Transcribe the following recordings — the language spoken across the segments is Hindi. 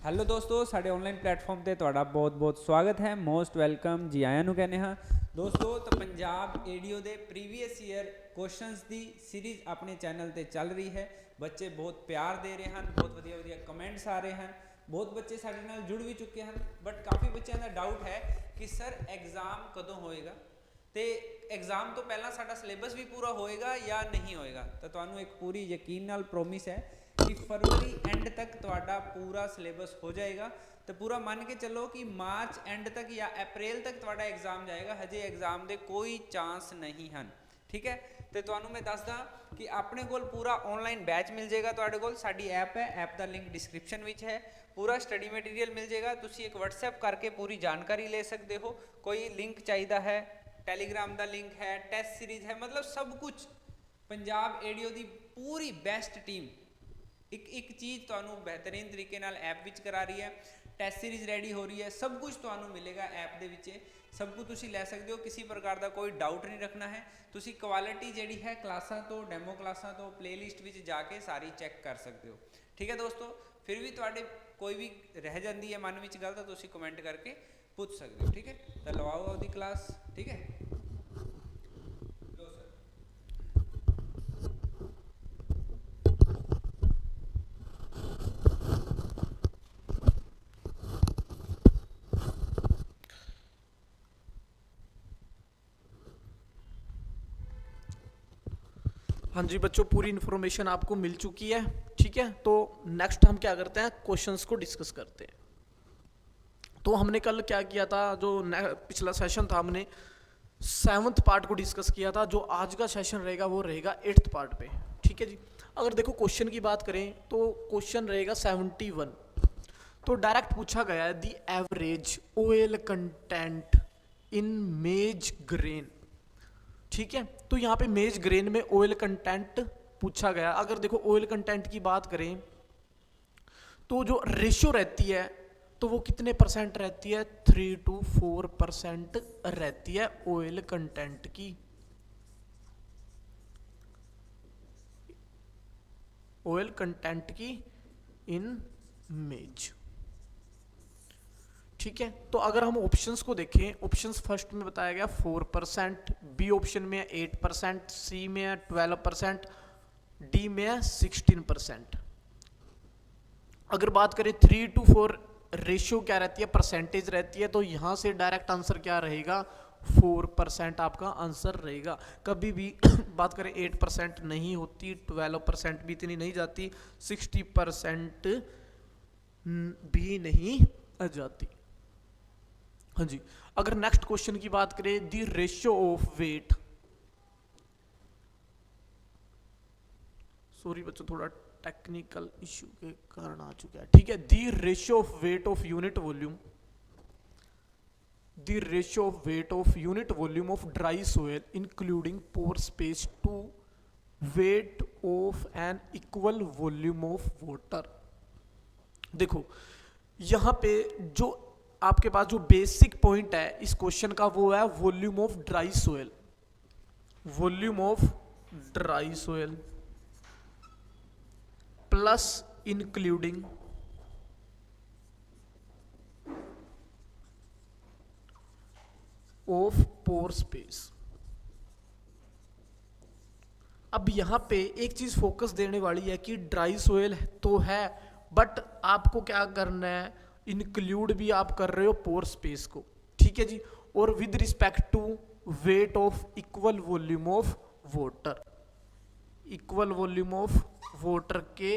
हेलो दोस्तों, साढ़े ऑनलाइन प्लेटफॉर्म ਤੇ ਤੁਹਾਡਾ ਬਹੁਤ-ਬਹੁਤ ਸਵਾਗਤ ਹੈ। ਮੋਸਟ ਵੈਲਕਮ ਜੀ ਆਇਆਂ ਨੂੰ ਕਹਿੰਦੇ ਹਾਂ ਦੋਸਤੋ। ਤਾਂ ਪੰਜਾਬ ਏਡੀਓ ਦੇ ਪ੍ਰੀਵੀਅਸ ਈਅਰ ਕੁਐਸਚਨਸ ਦੀ ਸੀਰੀਜ਼ ਆਪਣੇ ਚੈਨਲ ਤੇ ਚੱਲ ਰਹੀ ਹੈ। ਬੱਚੇ ਬਹੁਤ ਪਿਆਰ ਦੇ ਰਹੇ ਹਨ, ਬਹੁਤ ਵਧੀਆ ਵਧੀਆ ਕਮੈਂਟਸ ਆ ਰਹੇ ਹਨ, ਬਹੁਤ ਬੱਚੇ ਸਾਡੇ ਨਾਲ ਜੁੜ ਵੀ ਚੁੱਕੇ ਹਨ। ਬਟ ਕਾਫੀ ਬੱਚਿਆਂ ਦਾ ਡਾਊਟ ਹੈ ਕਿ ਸਰ ਐਗਜ਼ਾਮ ਕਦੋਂ ਹੋਏਗਾ ਤੇ ਐਗਜ਼ਾਮ ਤੋਂ ਪਹਿਲਾਂ ਸਾਡਾ ਸਿਲੇਬਸ ਵੀ ਪੂਰਾ ਹੋਏਗਾ ਜਾਂ ਨਹੀਂ ਹੋਏਗਾ। ਤਾਂ ਤੁਹਾਨੂੰ ਇੱਕ ਪੂਰੀ ਯਕੀਨ ਨਾਲ ਪ੍ਰੋਮਿਸ ਹੈ कि फरवरी एंड तक ਤੁਹਾਡਾ पूरा सिलेबस हो जाएगा। तो पूरा मान के चलो कि मार्च एंड तक या अप्रैल तक ਤੁਹਾਡਾ एग्जाम जाएगा। हजे एग्जाम ਦੇ कोई चांस नहीं ਹਨ, ठीक है। तो ਤੁਹਾਨੂੰ मैं ਦੱਸਦਾ कि अपने ਕੋਲ पूरा ऑनलाइन बैच मिल जाएगा। ਤੁਹਾਡੇ ਕੋਲ ਸਾਡੀ ऐप है, ऐप ਦਾ लिंक डिस्क्रिप्शन ਵਿੱਚ है। पूरा स्टडी मटीरियल मिल जाएगा। ਤੁਸੀਂ एक WhatsApp करके पूरी जानकारी ले सकते हो। कोई लिंक चाहिए है, टैलीग्राम का लिंक है, टेस्ट सीरीज है, मतलब सब कुछ पंजाब एडियो की पूरी बेस्ट टीम एक चीज़ ਤੁਹਾਨੂੰ बेहतरीन तरीके नाल ऐप विच करा रही है। टेस्ट सीरीज रेडी हो रही है, सब कुछ ਤੁਹਾਨੂੰ मिलेगा ऐप ਦੇ ਵਿੱਚ। सब कुछ ਤੁਸੀਂ ਲੈ ਸਕਦੇ ਹੋ, किसी प्रकार का कोई डाउट नहीं रखना है। ਤੁਸੀਂ क्वालिटी ਜਿਹੜੀ है क्लासां तो डेमो क्लासां तो प्लेलिस्ट ਵਿੱਚ जाके सारी चेक कर सकते हो, ठीक है दोस्तों। फिर भी ਤੁਹਾਡੇ कोई भी रह जाती है मन ਵਿੱਚ ਗੱਲ ਤਾਂ ਤੁਸੀਂ कमेंट करके पूछ सकते हो, ठीक है। तो लवाओ दी क्लास, ठीक है। हाँ जी बच्चों, पूरी इन्फॉर्मेशन आपको मिल चुकी है, ठीक है। तो नेक्स्ट हम क्या करते हैं, क्वेश्चंस को डिस्कस करते हैं। तो हमने कल क्या किया था, जो पिछला सेशन था हमने 7th पार्ट को डिस्कस किया था। जो आज का सेशन रहेगा वो रहेगा 8th पार्ट पे, ठीक है जी। अगर देखो क्वेश्चन की बात करें तो क्वेश्चन रहेगा 71। तो डायरेक्ट पूछा गया है the average oil content in मेज ग्रेन, ठीक है। तो यहाँ पे मेज ग्रेन में ऑयल कंटेंट पूछा गया। अगर देखो ऑयल कंटेंट की बात करें तो जो रेशियो रहती है तो वो कितने परसेंट रहती है, 3 to 4% रहती है ऑयल कंटेंट की। ऑयल कंटेंट की इन मेज, ठीक है। तो अगर हम ऑप्शंस को देखें, ऑप्शंस फर्स्ट में बताया गया 4%, बी ऑप्शन में है 8%, सी में है 12%, डी में है 16%। अगर बात करें 3 to 4 रेशियो क्या रहती है, परसेंटेज रहती है, तो यहां से डायरेक्ट आंसर क्या रहेगा, 4% आपका आंसर रहेगा। कभी भी बात करें 8% नहीं होती, 12% भी इतनी नहीं जाती, 60% भी नहीं जाती। हाँ जी। अगर नेक्स्ट क्वेश्चन की बात करें, the ratio of weight, sorry बच्चों थोड़ा टेक्निकल इश्यू के कारण आ चुका है, ठीक है। The ratio of weight of unit volume, the ratio of weight of unit volume of dry soil including pore space to weight of an equal volume of water. देखो यहां पे जो आपके पास जो बेसिक पॉइंट है इस क्वेश्चन का वो है volume of dry soil, volume of dry soil plus including of pore space. अब यहां पे एक चीज फोकस देने वाली है कि ड्राई सोयल तो है, बट आपको क्या करना है, इंक्लूड भी आप कर रहे हो पोर स्पेस को, ठीक है जी। और with respect to weight of equal volume of water, equal volume of water के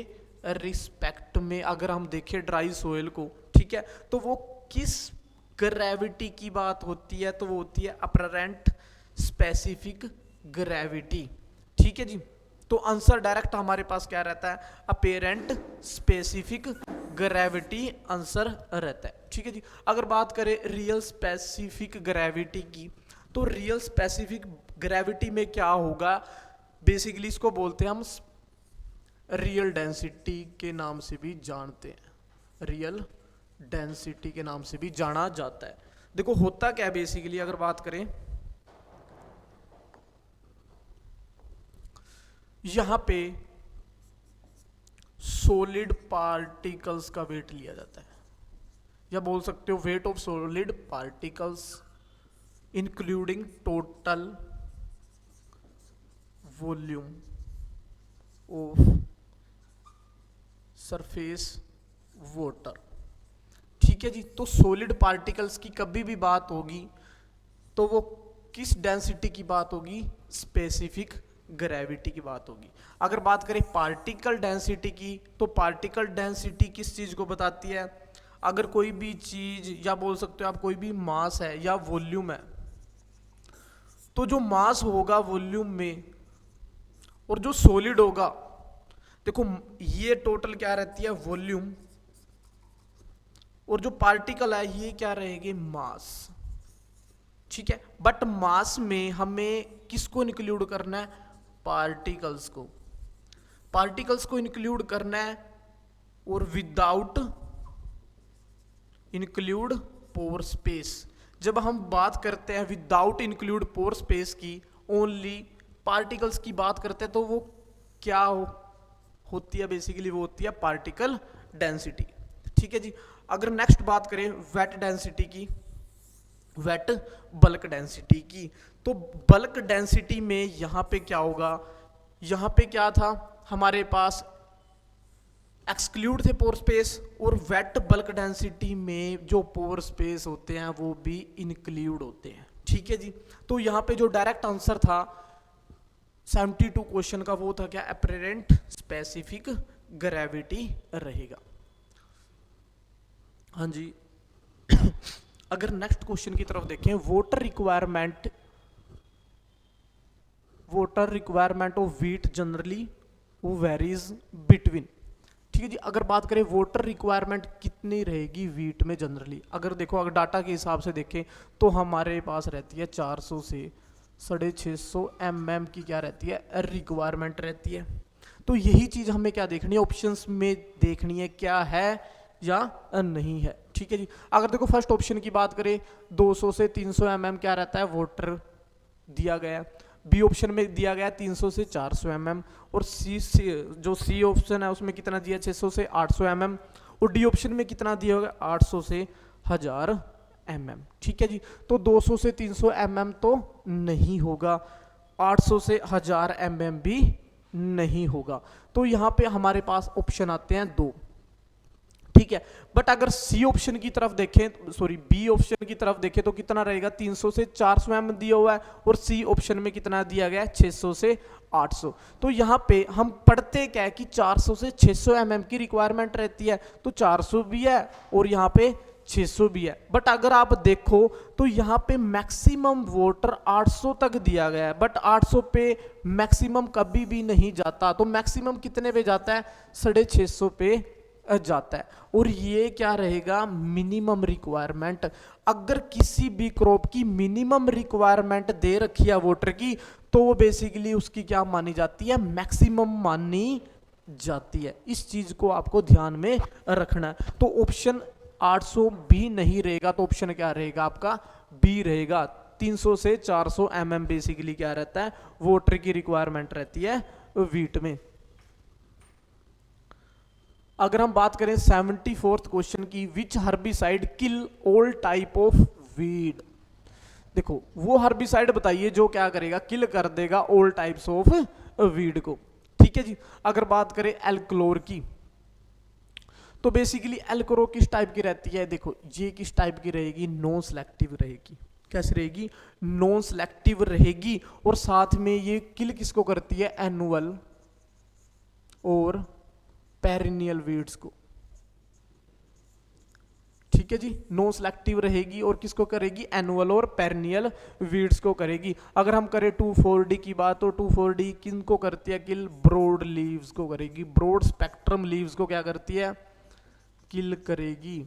रिस्पेक्ट में अगर हम देखें ड्राई सोयल को, ठीक है, तो वो किस ग्रेविटी की बात होती है, तो वो होती है अपरेंट स्पेसिफिक ग्रेविटी, ठीक है जी। तो आंसर डायरेक्ट हमारे पास क्या रहता है, अपेरेंट स्पेसिफिक ग्रेविटी आंसर रहता है, ठीक है जी। अगर बात करें रियल स्पेसिफिक ग्रेविटी की, तो रियल स्पेसिफिक ग्रेविटी में क्या होगा, बेसिकली इसको बोलते हैं हम रियल डेंसिटी के नाम से भी जानते हैं, रियल डेंसिटी के नाम से भी जाना जाता है। देखो होता क्या है बेसिकली, अगर बात करें यहां पे सॉलिड पार्टिकल्स का वेट लिया जाता है, या बोल सकते हो weight of solid particles including total volume of surface water. ठीक है जी, तो सॉलिड पार्टिकल्स की कभी भी बात होगी तो वो किस डेंसिटी की बात होगी? स्पेसिफिक ग्रेविटी की बात होगी। अगर बात करें पार्टिकल डेंसिटी की, तो पार्टिकल डेंसिटी किस चीज को बताती है? अगर कोई भी चीज या बोल सकते हो आप कोई भी मास है या वॉल्यूम है, तो जो मास होगा वॉल्यूम में और जो सॉलिड होगा, देखो ये टोटल क्या रहती है? वॉल्यूम, और जो पार्टिकल है ये क्या रहेगी? मास। ठीक है, बट मास में हमें किसको इंक्लूड करना है? पार्टिकल्स को। पार्टिकल्स को इंक्लूड करना है, और विदाउट इंक्लूड पोर स्पेस। जब हम बात करते हैं विदाउट इंक्लूड पोर स्पेस की, ओनली पार्टिकल्स की बात करते हैं, तो वो क्या होती है? बेसिकली वो होती है पार्टिकल डेंसिटी। ठीक है जी, अगर नेक्स्ट बात करें वेट डेंसिटी की, वेट बल्क डेंसिटी की, तो बल्क डेंसिटी में यहां पे क्या होगा? यहां पे क्या था हमारे पास? एक्सक्लूड थे पोर स्पेस, और वेट बल्क डेंसिटी में जो पोर स्पेस होते हैं वो भी इंक्लूड होते हैं। ठीक है जी, तो यहां पे जो डायरेक्ट आंसर था 72 क्वेश्चन का वो था क्या? एपरेंट स्पेसिफिक ग्रेविटी रहेगा। हाँ जी अगर नेक्स्ट क्वेश्चन की तरफ देखें, water requirement of wheat generally वो वेरीज बिटवीन। ठीक है जी, अगर बात करें वाटर रिक्वायरमेंट कितनी रहेगी व्हीट में जनरली, अगर देखो अगर डाटा के हिसाब से देखें तो हमारे पास रहती है 400 से 650 mm की क्या रहती है? रिक्वायरमेंट रहती है। तो यही चीज हमें क्या देखनी है? ऑप्शंस में देखनी है क्या है या नहीं है। ठीक है जी, अगर देखो फर्स्ट ऑप्शन की बात करें 200 से 300 mm क्या रहता है? वाटर दिया गया। बी ऑप्शन में दिया गया 300 से 400 mm, और जो सी ऑप्शन है उसमें कितना दिया? 600 से 800 mm, और डी ऑप्शन में कितना दिया होगा? 800 से 1000 mm। ठीक है जी, तो 200 से 300 mm तो नहीं होगा, 800 से 1000 mm भी नहीं होगा। तो यहां पे हमारे पास ऑप्शन आते हैं 2। ठीक है, बट अगर सी ऑप्शन की तरफ देखें, सॉरी बी ऑप्शन की तरफ देखें तो कितना रहेगा? 300 से 400 mm दिया हुआ है, और सी ऑप्शन में कितना दिया गया है? 600 से 800। तो यहां पे हम पढ़ते क्या है कि 400 से 600 mm की रिक्वायरमेंट रहती है, तो 400 भी है और यहां पे 600 भी है। बट अगर आप देखो तो यहां पे मैक्सिमम वाटर 800 तक दिया गया है, बट 800 पे मैक्सिमम कभी भी नहीं जाता, तो मैक्सिमम कितने पे जाता है? 650 पे जाता है। और ये क्या रहेगा? Minimum requirement. अगर किसी भी क्रॉप की मिनिमम रिक्वायरमेंट दे रखी है वाटर की, तो वो बेसिकली उसकी क्या मानी जाती है? मैक्सिमम मानी जाती है। इस चीज को आपको ध्यान में रखना है। तो ऑप्शन 800 भी नहीं रहेगा, तो ऑप्शन क्या रहेगा आपका? बी रहेगा। 300 से 400 mm बेसिकली क्या रहता है? वाटर की रिक्वायरमेंट रहती है व्हीट में। अगर हम बात करें 74th क्वेश्चन की, which herbicide kill all type of weed. देखो वो हर्बिसाइड बताइए जो क्या करेगा? किल कर देगा ऑल टाइप्स ऑफ वीड को। ठीक है जी, अगर बात करें एल्क्लोर की, तो बेसिकली एल्क्लोर किस टाइप की रहती है? देखो ये किस टाइप की रहेगी? नॉन सिलेक्टिव रहेगी। कैसे रहेगी? नॉन सिलेक्टिव रहेगी, और साथ में ये किल किसको करती है? एनुअल और पेरिनियल वीड्स को। ठीक है जी, नो सिलेक्टिव रहेगी और किसको करेगी? एनुअल और पेरिनियल वीड्स को करेगी। अगर हम करें 2,4-D की बात, तो 2,4-D किनको करती है किल? ब्रॉड लीव्स को करेगी। ब्रॉड स्पेक्ट्रम लीव्स को क्या करती है? किल करेगी।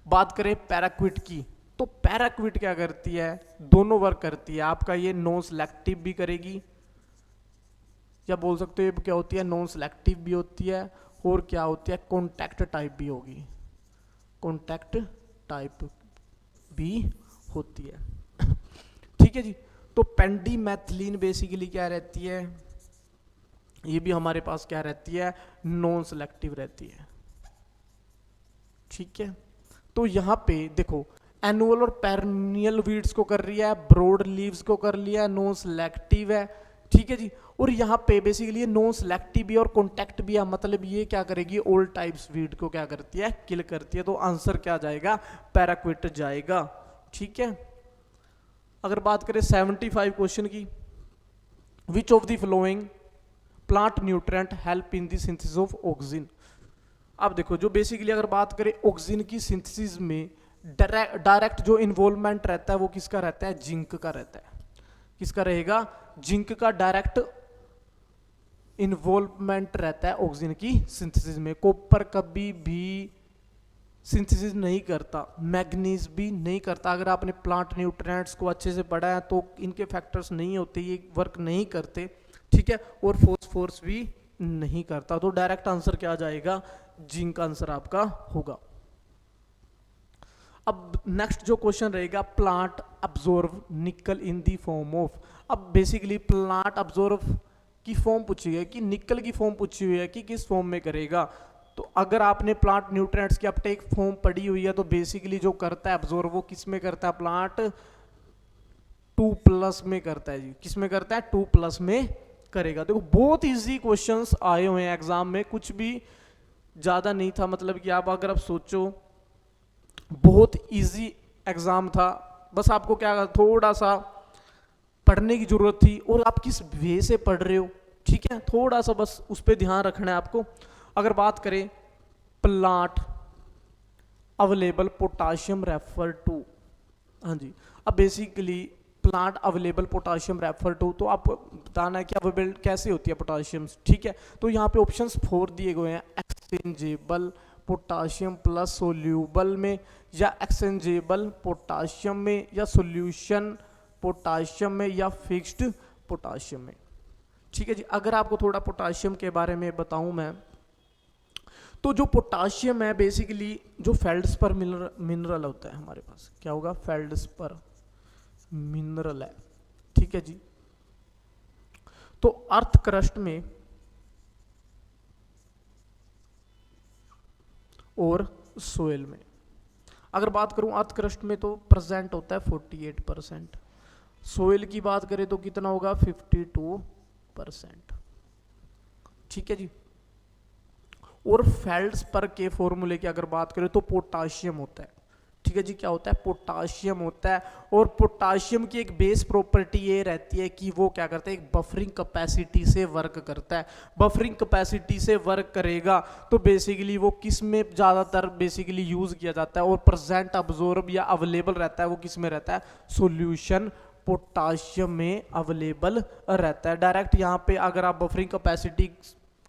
बात करें पैराक्विट की, तो पैराक्विट क्या करती है? दोनों वर्क करती है। आपका ये नॉन सिलेक्टिव भी करेगी, या बोल सकते हो क्या होती है? नॉन सिलेक्टिव भी होती है, और क्या होती है? कॉन्टैक्ट टाइप भी होगी। कॉन्टैक्ट टाइप भी होती है। ठीक है जी, तो पेंडीमेथिलीन बेसिकली क्या रहती है? ये भी हमारे पास क्या रहती है? नॉन सिलेक्टिव रहती है। ठीक है। तो यहाँ पे देखो एनुअल और पेरनियल वीड्स को कर रही है, ब्रॉड लीव्स को कर लिया है, नॉन सिलेक्टिव है, ठीक है जी। और यहाँ पे बेसिकली ये नॉन सिलेक्टिव भी और कॉन्टैक्ट भी है, मतलब ये क्या करेगी, ऑल टाइप्स वीड को क्या करती है, किल करती है। तो आंसर क्या जाएगा, पैराक्विट जाएगा, ठीक है। अगर बात करें 75 क्वेश्चन की, which of the flowing plant nutrient help in the synthesis of oxygen. अब देखो जो बेसिकली अगर बात करें ऑक्सीजन की सिंथेसिस में डायरेक्ट जो इन्वॉल्वमेंट रहता है वो किसका रहता है, जिंक का रहता है। किसका रहेगा, जिंक का डायरेक्ट इन्वॉल्वमेंट रहता है ऑक्सीजन की सिंथेसिस में। कॉपर कभी भी सिंथेसिस नहीं करता, मैग्नीज भी नहीं करता। अगर आपने प्लांट न्यूट्रिएंट्स को अच्छे से पढ़ा है तो इनके फैक्टर्स नहीं होते, ये वर्क नहीं करते, ठीक है। और फॉस्फोरस भी नहीं करता। तो डायरेक्ट आंसर क्या जाएगा, जिंक आंसर आपका होगा। अब नेक्स्ट जो क्वेश्चन रहेगा, प्लांट अब्जॉर्व निकल इन दी फॉर्म ऑफ। अब बेसिकली प्लांट अब्जॉर्व की फॉर्म पूछी है कि निकल की फॉर्म पूछी हुई है कि किस फॉर्म में करेगा। तो अगर आपने प्लांट न्यूट्रिएंट्स की अपटेक फॉर्म पढ़ी हुई है तो बेसिकली जो करता है अब्जॉर्व वो किस में करता है, प्लांट 2+ में करता है जी। किस में करता है, 2+ में करेगा। देखो बहुत इजी क्वेश्चंस आए हुए हैं एग्जाम में, कुछ भी ज्यादा नहीं था। मतलब कि आप अगर आप सोचो बहुत इजी एग्जाम था, बस आपको क्या थोड़ा सा पढ़ने की जरूरत थी और आप किस वे से पढ़ रहे हो, ठीक है। थोड़ा सा बस उस पर ध्यान रखना है आपको। अगर बात करें plant available potassium refer to, हाँ जी। अब basically plant available potassium refer to, तो आपको बताना है कि अवेलेबल कैसे होती है पोटाशियम, ठीक है। तो यहाँ पे ऑप्शंस 4 दिए गए हैं, एक्सचेंजेबल पोटाशियम प्लस सोल्यूबल में, या एक्सचेंजेबल पोटाशियम में, या सोल्यूशन पोटाशियम में, या फिक्स्ड पोटाशियम में, ठीक है जी। अगर आपको थोड़ा पोटाशियम के बारे में बताऊं मैं, तो जो पोटाशियम है बेसिकली जो फेल्डस्पर मिनरल होता है हमारे पास, क्या होगा, फेल्डस्पर मिनरल है, ठीक है जी। तो अर्थ क्रस्ट में और सोयल में, अगर बात करूं अर्थ क्रस्ट में तो प्रेजेंट होता है 48%, सोयल की बात करें तो कितना होगा 52%, ठीक है जी। और फेल्डस्पर के फॉर्मूले की अगर बात करें तो पोटाशियम होता है, ठीक है जी। क्या होता है, पोटाशियम होता है। और पोटाशियम की एक बेस प्रॉपर्टी ये रहती है कि वो क्या करता है, एक बफरिंग कैपेसिटी से वर्क करता है। बफरिंग कैपेसिटी से वर्क करेगा तो बेसिकली वो किस में ज़्यादातर बेसिकली यूज़ किया जाता है और प्रेजेंट अब्जॉर्ब या अवेलेबल रहता है, वो किस में रहता है, सॉल्यूशन पोटाशियम में अवेलेबल रहता है। डायरेक्ट यहाँ पे अगर आप बफरिंग कैपेसिटी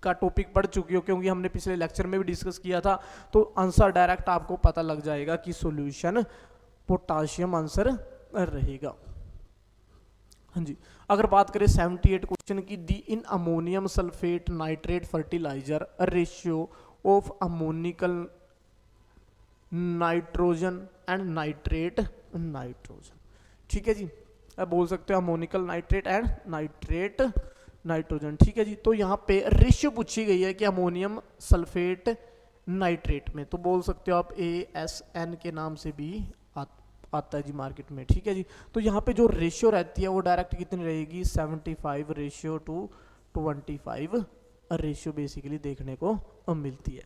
का टॉपिक पढ़ चुकी हो, क्योंकि हमने पिछले लेक्चर में भी डिस्कस किया था, तो आंसर डायरेक्ट आपको पता लग जाएगा कि सॉल्यूशन पोटाशियम आंसर रहेगा, हाँ जी। अगर बात करें 78 क्वेश्चन की, the in ammonium sulphate nitrate fertiliser ratio of ammoniacal nitrogen and nitrate nitrogen, ठीक है जी। अब बोल सकते हो ammoniacal nitrate and nitrate nitrogen, ठीक है जी। तो यहाँ पे रेशियो पूछी गई है कि अमोनियम सल्फेट नाइट्रेट में, तो बोल सकते हो आप ASN के नाम से भी आता है जी मार्केट में, ठीक है जी। तो यहाँ पे जो रेशियो रहती है वो डायरेक्ट कितनी रहेगी, 75:25 रेशियो बेसिकली देखने को मिलती है,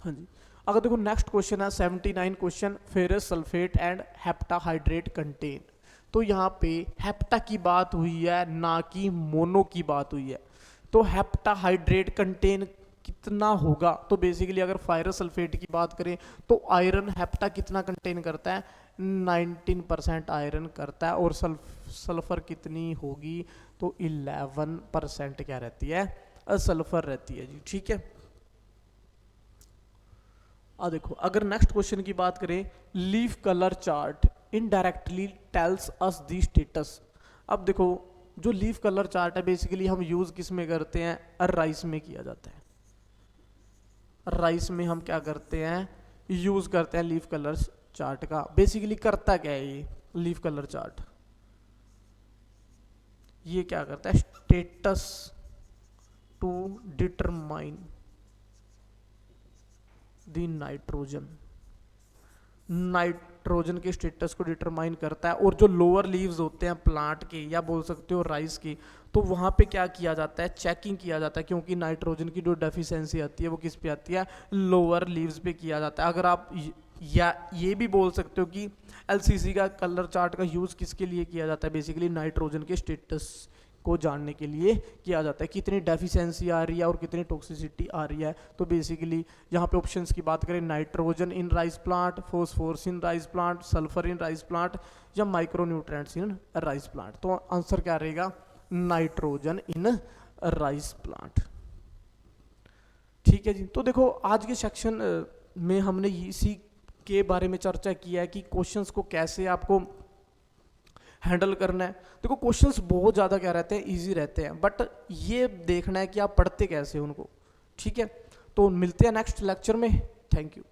हाँ जी। अगर देखो नेक्स्ट क्वेश्चन है 79 question, ferrous sulphate and heptahydrate contain. तो यहाँ पे हेप्टा की बात हुई है ना कि मोनो की बात हुई है। तो हेप्टाहाइड्रेट कंटेन कितना होगा, तो बेसिकली अगर फेरस सल्फेट की बात करें तो आयरन हेप्टा कितना कंटेन करता है, 19% आयरन करता है। और सल्फर कितनी होगी, तो 11% क्या रहती है, सल्फर रहती है जी, ठीक है। देखो अगर नेक्स्ट क्वेश्चन की बात करें, leaf colour chart indirectly tells us the status. अब देखो जो लीफ कलर चार्ट है बेसिकली हम यूज किस में करते हैं, राइस में किया जाता है। राइस में हम क्या करते हैं, यूज करते हैं लीफ कलर चार्ट का। बेसिकली करता क्या है ये लीफ कलर चार्ट, ये क्या करता है, status to determine the nitrogen के स्टेटस को डिटरमाइन करता है। और जो लोअर लीव्स होते हैं प्लांट के या बोल सकते हो राइस की, तो वहाँ पे क्या किया जाता है, चेकिंग किया जाता है, क्योंकि नाइट्रोजन की जो डेफिशिएंसी आती है वो किस पे आती है, लोअर लीव्स पे किया जाता है। अगर आप या ये भी बोल सकते हो कि एलसीसी का कलर चार्ट का यूज़ किसके लिए किया जाता है, बेसिकली नाइट्रोजन के स्टेटस को जानने के लिए किया जाता है, कितनी डेफिशिएंसी आ रही है और कितनी टॉक्सिसिटी आ रही है। तो बेसिकली यहाँ पे ऑप्शंस की बात करें, nitrogen in rice plant, phosphorus in rice plant, sulphur in rice plant या माइक्रोन्यूट्रिएंट्स इन राइस प्लांट। तो आंसर क्या रहेगा, नाइट्रोजन इन राइस प्लांट। ठीक है जी। तो देखो आज के सेक्शन में हमने इसी के बारे में चर्चा किया है कि क्वेश्चंस को कैसे आपको हैंडल करना है। देखो क्वेश्चंस बहुत ज़्यादा क्या रहते हैं, इजी रहते हैं, बट ये देखना है कि आप पढ़ते कैसे उनको। ठीक है, तो मिलते हैं नेक्स्ट लेक्चर में। Thank you.